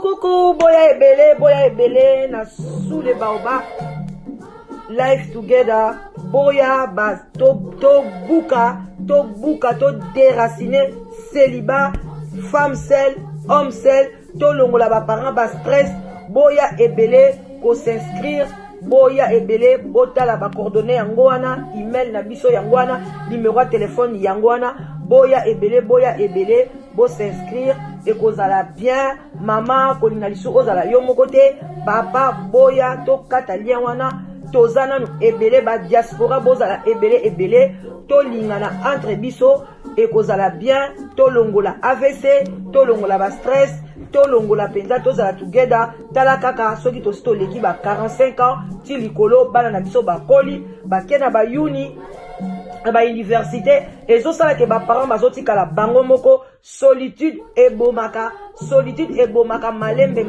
Coucou, boya ebele, na sous les baobab, life together, boya bas, to buka, to déraciner, célibat, femme seule, homme seul, to longola ba parents bas stress, boya ebele, ko s'inscrire, boya ebele, botala ba coordonnées yangoana, email na biso yangoana, numéro de téléphone yangoana, boya ebele, bo s'inscrire. Et kozala bien, maman, kolinga lisu ozala yo moko te, papa, boya, to kata lien wana, tozana nu ebele, ba diaspora, bozala ebele, to lingana entre biso, et kozala bien, to longola AVC, to longola ba stress, to longola penza, tozala together, tala kaka, soki to sto leki ba 45 ans, ti likolo, bana na biso ba koli, ba kena ba uni, ba université, et zo sala ke ba parents bazoti kala bango moko, solitude ebomaka malembe,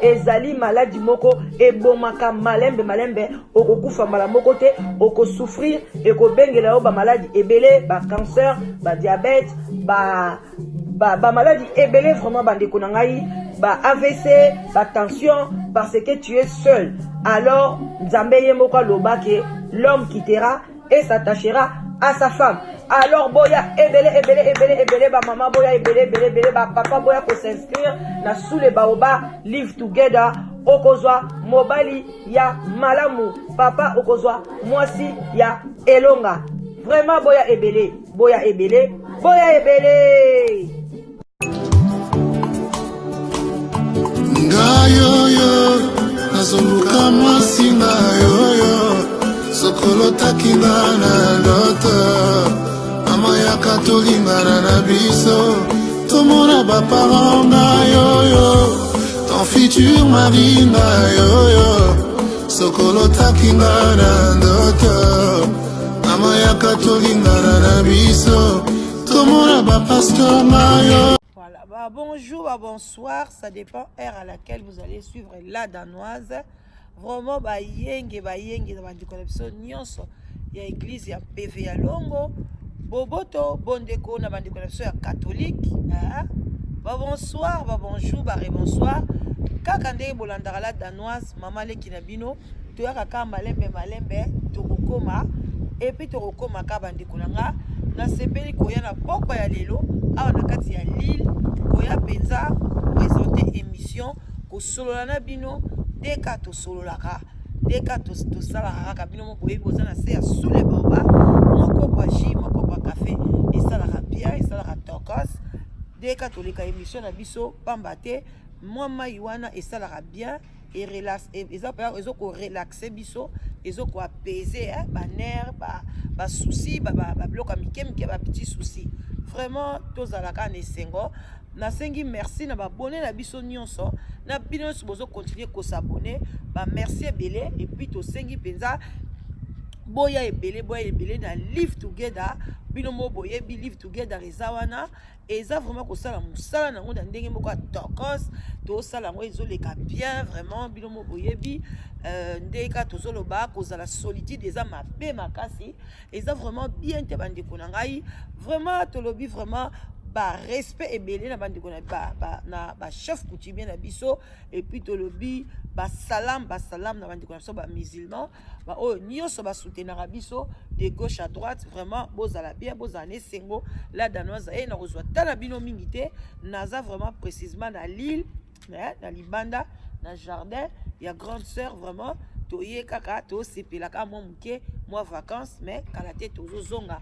ezali maladie moko ebomaka malembe, okokufa mbala moko te, okosouffrir, ekobengela yo ba maladie ebele, ba cancer, ba diabète, ba maladie ebele, vraiment bandeko na ngai, ba AVC, ba tension, parce que tu es seul. Alors Nzambe ye moko aloba ke l'homme quittera et s'attachera à sa femme. Alors boya ebele, ba maman boya ebele, ba papa boya ko s'inscrire na sous les baobab, live together, okozwa mobali ya malamu, papa okozwa mwasi ya elonga. Vraiment boya ebele. Ngayoyo, nazunguka masinga yoyo, sokolo takinga na ndoto, mama ya katolinga na biso, tomona ba parents na yoyo, ton futur mari na yoyo, sokolo takinga na ndoto, mama ya katolinga na biso, tomona ba pasteur na yoyo. Bonjour, bonsoir, ça dépend heure à laquelle vous allez suivre la danoise. Vraiment bayenge na bandikolepso nyonso ya église ya PV ya Longo, boboto bondeko na bandikolepso ya catholique. Bonsoir, bonjour, bonsoir. Kaka ndenge bolandaka la danoise, mama leki na bino, toyaka ka malembe tokokoma, et puis tokokoma ka bandeko nanga na sepeli koya na pokwa ya lelo awa na kati ya Lille, koya penza présenter émission ko solola na bino deka to sololaka, deka to salaka kaka bino moko boza na se ya sous les baobab, moko kwa jus, moko kwa café, et salaka bien, et salaka tokos, deka to leka émission na biso pambate, moi maiwana et salaka bien, et relax, et ezo ko relaxer biso, ezo ko apaiser ba nerf, ba souci, ba bloka mike ba petit souci. Vraiment tozalaka na esengo. Nasengi merci na ba abonné na biso nyonso, na bino bozo continuer ko s'abonner, ba merci ebele, et puis to sengi penza boya ebele na live together, bino mo boye bi live together ezawana, eza vraiment ko sala musala nango na ndenge moko tokos, to sala ngo ezoleka bien, vraiment bino mo boye bi ndeka tozoloba kozala solitude eza mabe makasi, eza vraiment bien te bandeko na ngai, vraiment tolobi vraiment ba respect ebele na bandeko na ba chef coutumier na biso, et puis tolobi ba salam na bandeko na biso ba musulman, ba o nyonso ba soutenir biso de gauche à droite, vraiment bozala bien, bozala nesengo la danoise et na kozwa tala bino mingi te, naza vraiment précisément na Lille, na libanda na jardin ya grande sœur, vraiment toye kaka to sepelaka mo muke moi vacances, mais kala te tozo zonga.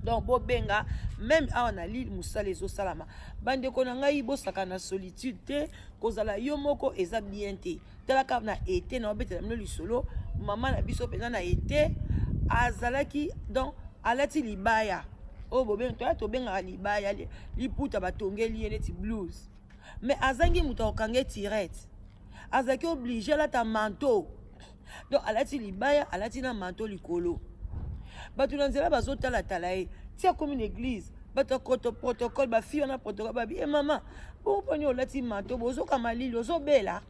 Donc bobenga même awa na Lille musala ezo salama, bandeko na ngai bosaka na solitude te, kozala yo moko eza bien te, talaka na été na obetela mino lisolo, mama na biso pena na été azalaki, donc alati libaya, o bobenga to benga libaya liputa batongeli eleti blues, mais azangi muta okange tirette, azaki obligé la ta manteau, donc alati libaya, alati na manteau likolo. Bato na nzela bazotala tala ye, tia comme une église, bato protocole ba fille na protocole ba bi maman bo poni olati manto bozo kamalili ozo bela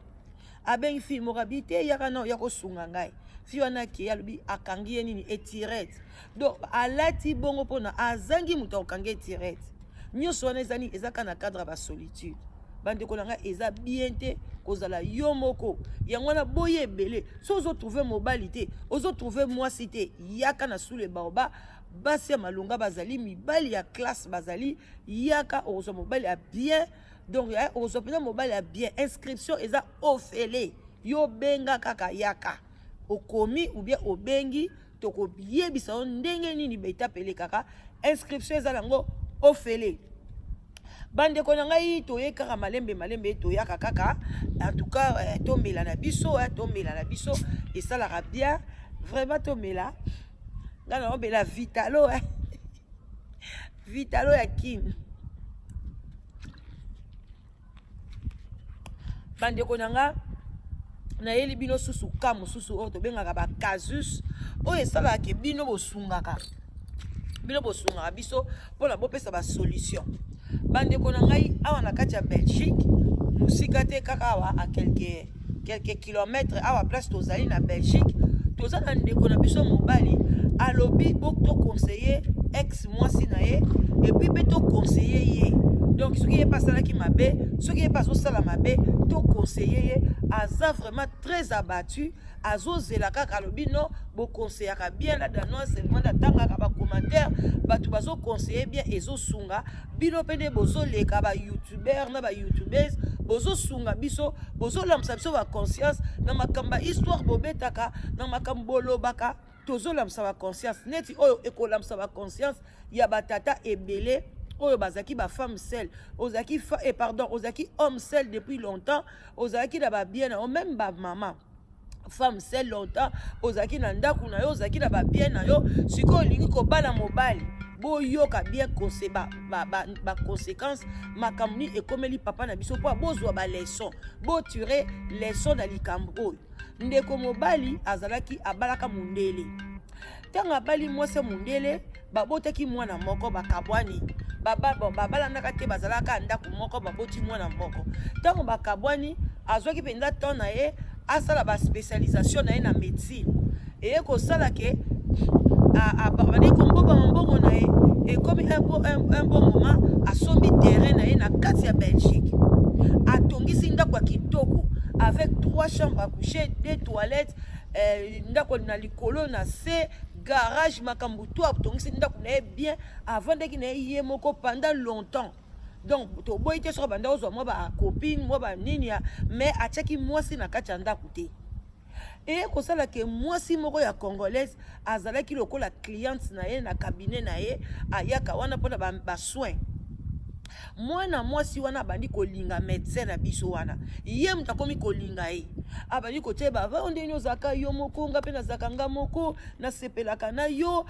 abengi fille morabité yaka na yako sunga ngai fille wana ki alobi akangi ye nini etirette donc alati bongo pona azangi muto akangi etirette nyonso wana ezani ezaka na cadre ba solitude bandeko na ngai eza bien te kozala yo moko yango wana boye ebele so ozo trouver mobali te ozo trouver mwasi te yaka na sous le baoba basi ya malonga bazali mibali ya classe bazali yaka ozo mobali ya bien donc ozo pena mobali ya bien inscription eza ofele yo benga kaka yaka okomi ou bien obengi toko yebisa on ndenge nini betapele kaka inscription eza nango ofele bandeko na ngai toye kaka malembe toyaka kaka en tout cas tomela na biso esalaka bien vraiment tomela ngana obela vitalo vitalo ya kin bandeko na nga na yeli bino susu ka mosusu oyo tobengaka ba casus oyo esalaka ke bino bosungaka biso mpona bopesa ba solution bandeko na ngai awa na kati ya Belgique musika te kaka awa a quelques kilomètres awa place tozali na Belgique toza na ndeko na biso mobali alobi to conseiller ex mwasi na ye et puis pe to conseiller ye donc soki ye pasalaki mabe soki ye paso sala mabe to conseiller ye aza vraiment très abattu azozela kaka alobi non bo conseillaka bien la danoise seulement datangaka ba commentaire batu bazo conseiller bien ezo sunga bino pene bozo leka ba youtubeur na ba youtubeuse bozo sunga biso bozo lamsa biso ba conscience na makamba histoire bobetaka na makambo lobaka tozo lamsa ba conscience neti oyo ekolamsa ba conscience ya batata ebele oyo bazaki ba femme seule ozaki ozaki homme seul depuis longtemps ozaki na ba bien na même ba maman femme seule longtemps ozaki na ndaku na yo ozaki na ba bien na yo siko lingi ko bala mobali boyoka bien ba conséquence makamni ekomeli papa na biso po bozwa ba leçon bo tirer leçon na likambo oyo ndeko mobali azalaki abalaka mundele tanga bali mwase mundele babotaki mwana moko bakabwani babalandaka te bazalaka ndaku moko baboti mwana moko tango bakabwani azwaki penza temps na ye asala ba spécialisation na ye na médecine eye kosala ke abandi komboba mbongo na ye ekomi un bon moment asombi terrain na ye na kati ya Belgique atongisi ndako ya kitoko avec 3 chambres à coucher 2 toilettes ndako na likolo na se garage makambo to atongisi ndako na ye bien avant ndeki na ye moko pendant longtemps donc to boyi te so banda ozwa mo ba copine mo ba nini mais atiaki mwasi na kati ya ndako te et kosala ke mwasi moko ya congolaise azalaki lokola cliente na ye na cabinet na ye ayaka wana mpona ba soin mwana mwasi wana abandi kolinga médecin na biso wana ye mutu akomi kolinga ye abandi koteba va ondeni ozaka yo moko nga mpe nazaka nga moko nasepelaka na yo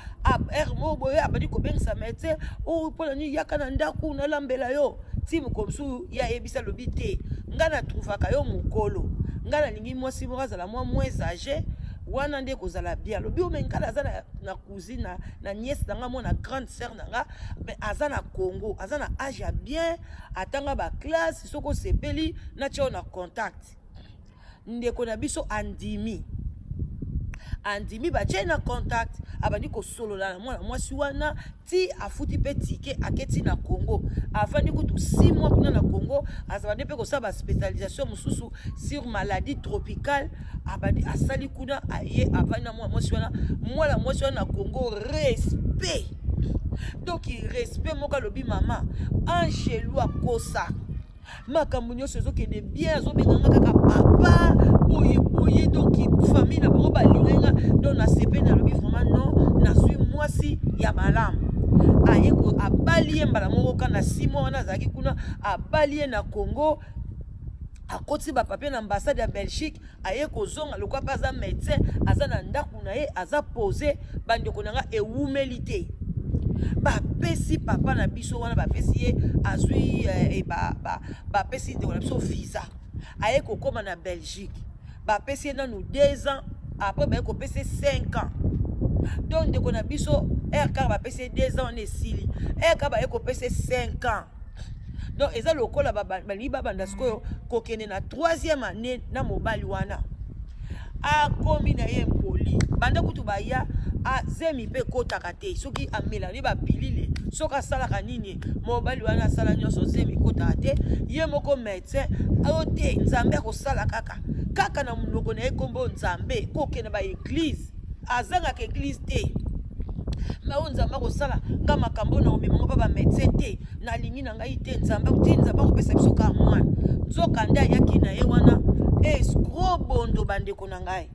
mo boye abandi kobengisa médecin oyo mpona nini yaka na ndaku nalambela yo ti mokomsu ya yebisa lobi te nga natruvaka yo mokolo nga nalingi mwasi moko azala moins âgé wana nde kozala bien lobi omenkala aza na cousine na nièce nanga mo na grande sœur nanga mais aza na Congo aza na âge ya bien atanga ba classe soko sepeli na tio na contact ndeko na biso andimi batie na contact abandi kosolola na mwana mwasi wana ti afuti pe tike aketi na Congo avandi kutu 6 mois kuna na Congo azabandi pe kosala ba spécialisation mususu sur maladie tropicale abandi asali kuna aye avandi na mwana mwasi wana na Congo respect donc respect moka lobi mama angelu akosa makambo nyonso ezokende bien azobenganga kaka papa boye donc famille na bango balingenga donc nasepe nalobi vraiment non nazwi mwasi ya malamu aye abali ye mbala moko kana 6 mois wana azalaki kuna abali ye na Congo akoti bapapie na ambassade ya Belgique aye kozonga lokwa mpe aza médecin aza na ndaku na ye aza pose bandeko na nga ewumeli te bapesi papa na biso wana bapesi ye azwi bapesi ndeko na biso visa aye kokoma na Belgique bapesi ye nanu 2 ans après baye kopesi 5 ans donc ndeko na biso RK ba pese 2 ans nesili RK ba eko pese 5 ans. Donc eza lokola bali babanda sikoyo kokene na 3e année na mobali wana akomi na ye mpoli banda kutu baya azemi pe kotaka te soki amela ni babilile soki asalaka nini mobali wana asala nyonso zemi kotaka te ye moko médecin ayo te nzambe akosala kaka na monoko na ye kombo nzambe kokende ba église azangaka église te mao nzambe akosala nga makambo na omemango pa bamédecin te nalingi na ngai te nzambe akopesa biso ka mwana nzoka nde ayaki na ye wana escro bondo bandeko na ngai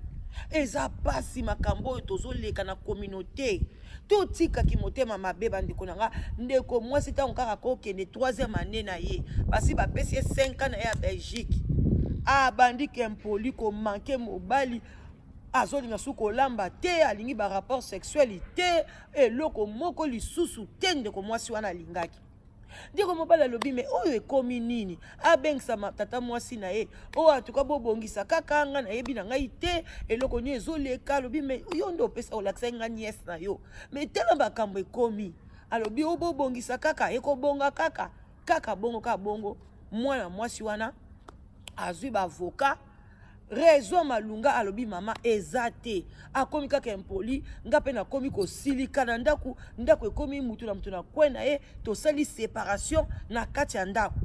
eza pasi makambo oyo tozoleka na communauté totikaki motema mabe bandeko na nga ndeko mwasi ntango kaka kokende 3e année na ye basi bapesi ye 5 ans na ye ya Belgique abandi kempoli komanke mobali azolinga su kolamba te alingi ba rapport sexuel te eloko moko lisusu te ndeko mwasi wana alingaki ndeko mobali alobi me oyo ekomi nini abengisa tata mwasi na ye oyo atuka bobongisa kaka nga nayebi na ngai te eloko nini ezoleka alobi me yo nde opesa olakisa nga niese na yo me tala makambo ekomi alobi oyo bobongisa kaka ekobonga kaka bongo ka bongo mwana mwasi wana azwi bavoka raison malunga alobi mama eza te akomi kaka impoli nga pe nakomi kosilika na ndako ekomi mutu na kwe na ye tosali séparation na kati ya ndako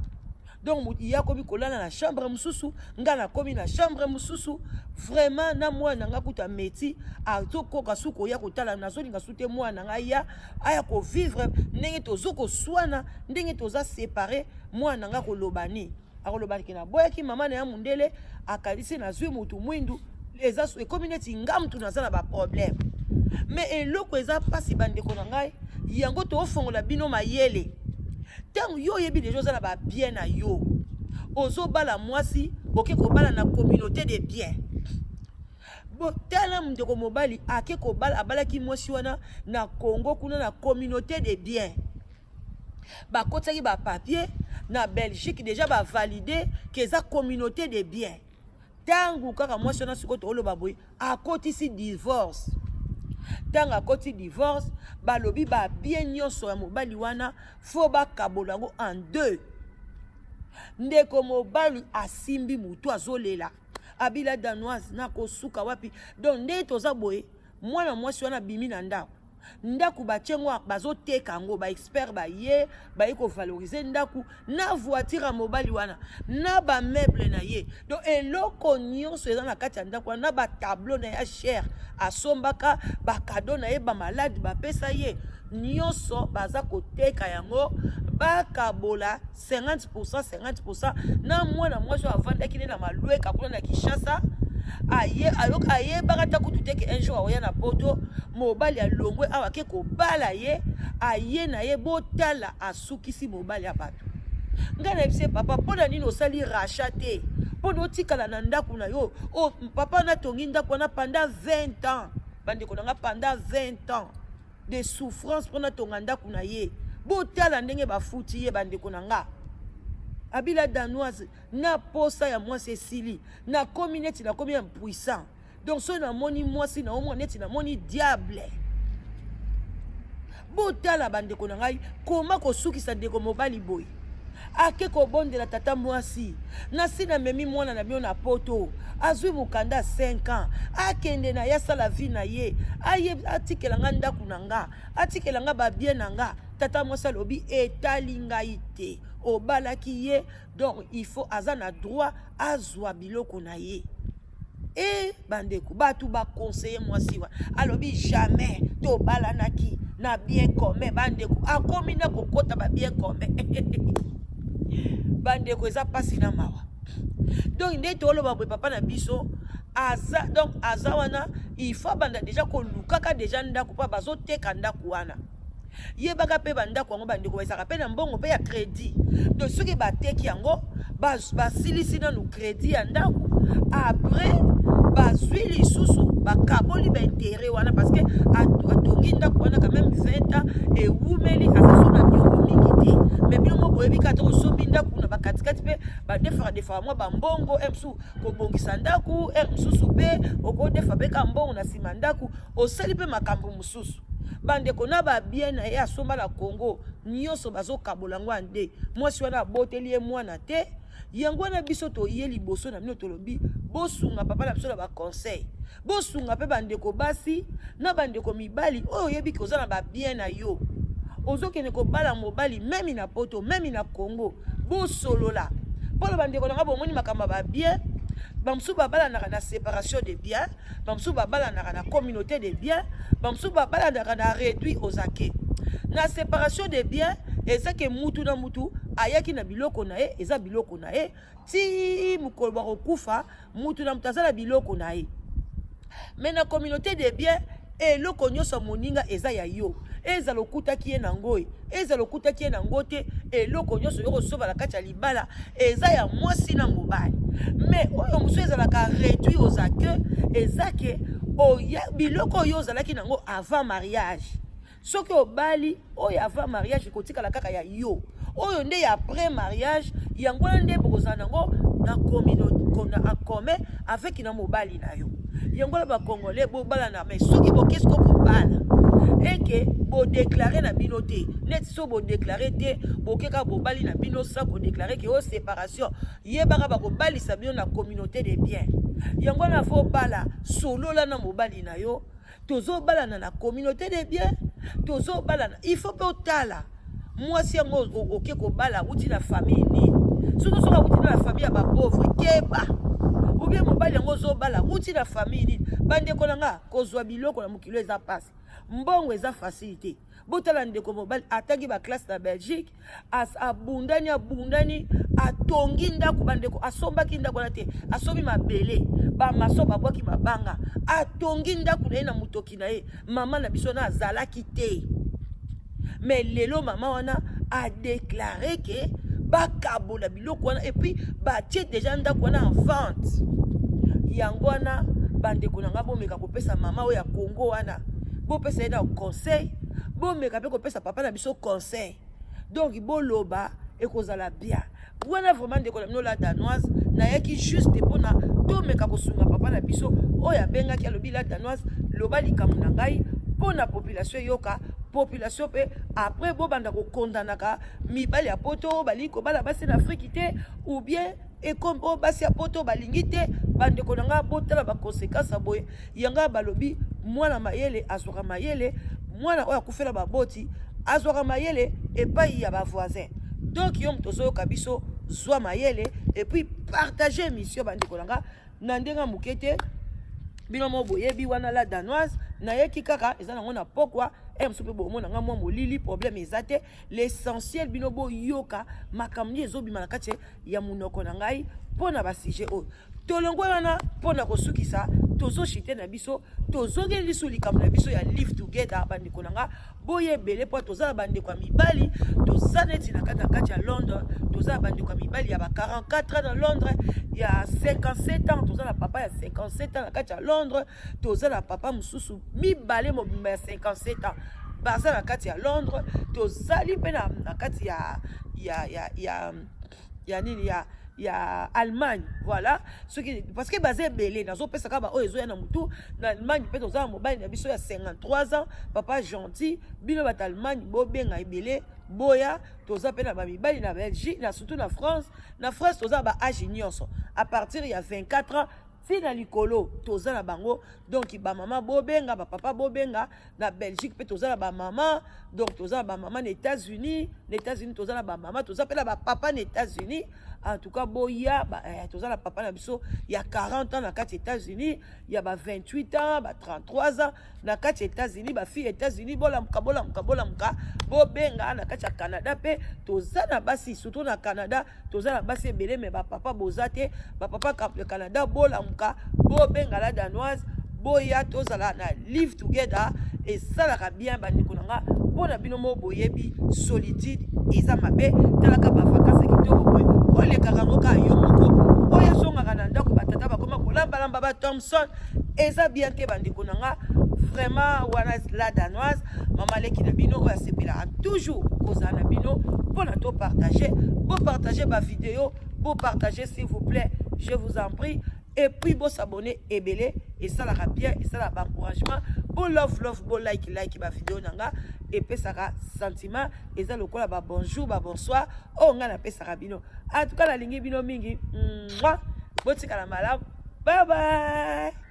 donc mutu ya komi kolala na chambre mususu nga nakomi na chambre mususu vraiment na mwana nga kuta meti azokoka suko ya kotala nazolinga su te mwana nga ya aya kovivre ndenge tozokoswana ndenge toza séparé mwana nga kolobani akolobaki na boyaki mama na ya mundele akalisi na zwi mutu mwindu eza ekomi neti nga mutu naza na baproblème mais eloko eza pasi bandeko na ngai yango tofongola bino mayele ntango yo oyebi deja oza na babien na yo ozobala mwasi oke kobala na communauté de bien botala ndeko mobali ake kobala abalaki mwasi wana na Congo kuna na communauté de bien bakotaki bapapier na Belgique déjà ba validé que eza communauté de bien tangu kaka mwasi wana siko toloba boy akotisi divorce tango akoti divorce balobi ba bien nyonso ya mobali wana fo bakabola yango en 2 ndeko mobali asimbi mutu azolela abila danoise na kosuka wapi donc nde toza boye mwana mwasi wana bimi na ndako ndaku bachengo bazoteka yango ba expert baye baye ko valoriser ndaku na voiture mobali wana na ba meuble na ye donc eloko nyonso eza na kati ya ndaku na ba tableau na ya cher asombaka ba cadeau na ye ba malade ba pesa ye nyonso baza koteka yango bakabola 50% na mwana mwasi avandaki na malweka kuna na Kinshasa aye bakata kututeke un jour oya na poto mobali alongwe awake kobala ye aye na ye botala asukisi mobali ya bato nga na bise papa pona nini osali rachate pona otikala na ndaku na yo o papa na tongi ndaku na pendant 20 ans bandeko nanga pendant 20 ans de souffrance pona tonga ndaku na ye botala ndenge bafuti ye bandeko nanga abila danoise na posa ya mwasi esili na komi neti na komi impuissant donc so na moni mwasi na omwa neti na moni diable botala bandeko na ngai koma kosukisa ndeko mobali boy ake kobondela tata mwasi na sina memi mwana na bio na poto azwi mukanda 5 ans akende na ya sala vie na ye aye atikela nga ndaku na nga atikela nga ba bien na nga tata mwasi alobi etali ngai te obalaki ye donc il faut azana droit azwa biloko na ye et bandeko batu ba conseiller mwasi wa alobi jamais to balanaki na bien commun bandeko akomi na kokota ba bien commun bandeko eza pasi na mawa donc nde toloba boye papa na biso aza donc aza wana il faut banda déjà kolukaka déjà ndako pa bazoteka ndako wana yebaka pe bandako yango bandeko bazaka pe na mbongo pe ya crédit donc soki bateki yango basilisi nanu crédit ya ndako après bazwi lisusu bakaboli intérêt wana parce que atongi ndako wana quand même 20 ans et wumeli asaso na nyongo mingi te mais bino mo boyebi kata osombi ndako na bakatikati pe badefara mwa bambongo emsu kobongisa ndako emsusu pe okodefa beka mbongo na nsima ndako osali pe makambo mosusu bandeko na babien na ye asomba na Congo nyonso bazokabola ngo ande mwasi wana aboteli ye mwana te yango wana biso toye liboso na bino tolobi bosunga papa na biso na baconseil bosunga pe bandeko basi na bandeko mibali oyo oyebi koza na babien na yo ozokende kobala mobali memi na poto memi na Congo bosolola mpona bandeko nanga bomoni makambo babien bamsu babalanaka na séparation de biens bamsu babalanaka na communauté de biens bamsu babalanaka na réduit aux acquis na séparation de biens ezake mutu na mutu ayaki na biloko na ye eza biloko na ye ti mukolo bakokufa mutu na mutu aza na biloko na ye mais na communauté de biens eloko nyonso moninga eza ya yo eza lokutaki ye na ngoi eza lokutaki ye na ngote eloko nyonso yo kosoba na kati ya libala eza ya mwasi na mobali mais oyo mosu ezalaka réduit aux acquis ezake oya biloko oyo ozalaki nango avant mariage soki obali oyo avant mariage ekotikala kaka ya yo oyo nde ya après mariage yango wana nde bokozala nango na communauté na akome avec na mobali na yo yango la bakongolais bobala na mais soki bokesi ko kobala eke bodéclare na bino te net so bodéclare te bokeka bobali na bino sa kodéclare ke o séparation yebaka bakobalisa bino na communauté de biens yango na fo bala solola na mobali na yo tozobala na communauté de biens tozobala il faut pe otala mwasi yango oke kobala uti na famille nini soki soka uti na famille ya bapauvre keba ou bien mobali yango ozobala uti na famille nini bandeko nanga kozwa biloko na mokilo eza pasi mbongo eza facilité botala ndeko mobali atangi ba classe na Belgique abundani atongi ndako bandeko asombaki ndako na te asombi mabele ba maso babwaki mabanga atongi ndako na ye na mutoki na ye mama na biso na azalaki te mais lelo mama wana a déclaré que bakabola biloko wana et puis batie déjà ndako wana en vente yango wana bandeko nanga bomeka kopesa mama oyo ya Congo wana bopesa ye na conseil bomeka pe kopesa papa na biso conseil donc boloba ekozala bien wana vraiment ndeko na bino la danoise nayaki juste mpona tomeka kosunga papa na biso oyo abengaki alobi la danoise loba likambo na ngai mpona population yoka population pe après bobanda kokondanaka mibali ya poto bali kobala basi na Afrique te ou bien comme o basi ya poto balingi te bandeko nanga botala ba conséquences aboye yanga balobi mwana mayele azwaka mayele mwana oyo akufela baboti azwaka mayele epai ya ba voisin donc yo mto zoyoka biso zwa mayele et puis partager mission bandeko nanga na ndenga mukete bino mo boyebi wana la danoise na yeki kaka eza nango na pokwa msupe bomo nanga mwa molili problème ezate l'essentiel bino bo yoka makamni ezobima na kati ya munoko na ngai pona ba sujet oyo tolongo wana pona kosukisa tozo chite na biso tozo ngeli su likambo na biso ya live together bandeko nanga boye bele po toza bandeko mibali toza neti na kati ya Londres toza bandeko mibali ya ba 44 ans na Londres ya 57 ans toza na papa ya 57 ans na kati ya Londres toza na papa mususu mibale mobimba ya 57 ans baza na kati ya Londres tozali pe na kati ya nini ya Allemagne voilà ce qui parce que basé belé nazo pesa ka ba oyo na mutu na Allemagne pe toza mobile na biso ya 53 ans papa gentil bino ba Allemagne bo benga ebele boya toza pe na ba mibali na Belgique na surtout na France toza ba âge nyonso à partir ya 24 ans fina likolo toza na bango donc ba mama bobenga ba papa bobenga na Belgique pe toza na ba mama donc toza na ba mama na États-Unis toza na ba mama toza pe na ba papa na États-Unis en tout cas boya toza na papa na biso ya 40 ans na kati États-Unis ya ba 28 ans ba 33 ans na kati États-Unis ba fille États-Unis bola muka bobenga na kati ya Canada pe toza na basi surtout na Canada toza na basi ebele mais ba papa bozate ba papa le Canada bola muka bobenga la danoise boya tozala na live together et ça la bien bandeko nanga pona bino mo boyebi solitude eza mabe talaka ba vacances kitoko boye ole karango ka yo moko oyo songa kana ndako batata bakoma kolamba ba Thompson eza bien te bandeko nanga vraiment wana la danoise mama leki na bino oya sepela toujours kozala na bino mpona to partager ba vidéo bo partager s'il vous plaît je vous en prie et puis bo s'abonner ebele et ça la bien et ça la encouragement bo love bo like ba vidéo nanga et puis ça sentiment et ça lokola ba bonjour ba bonsoir o nga na pesa bino en tout cas la lingi bino mingi botika la malamu bye bye.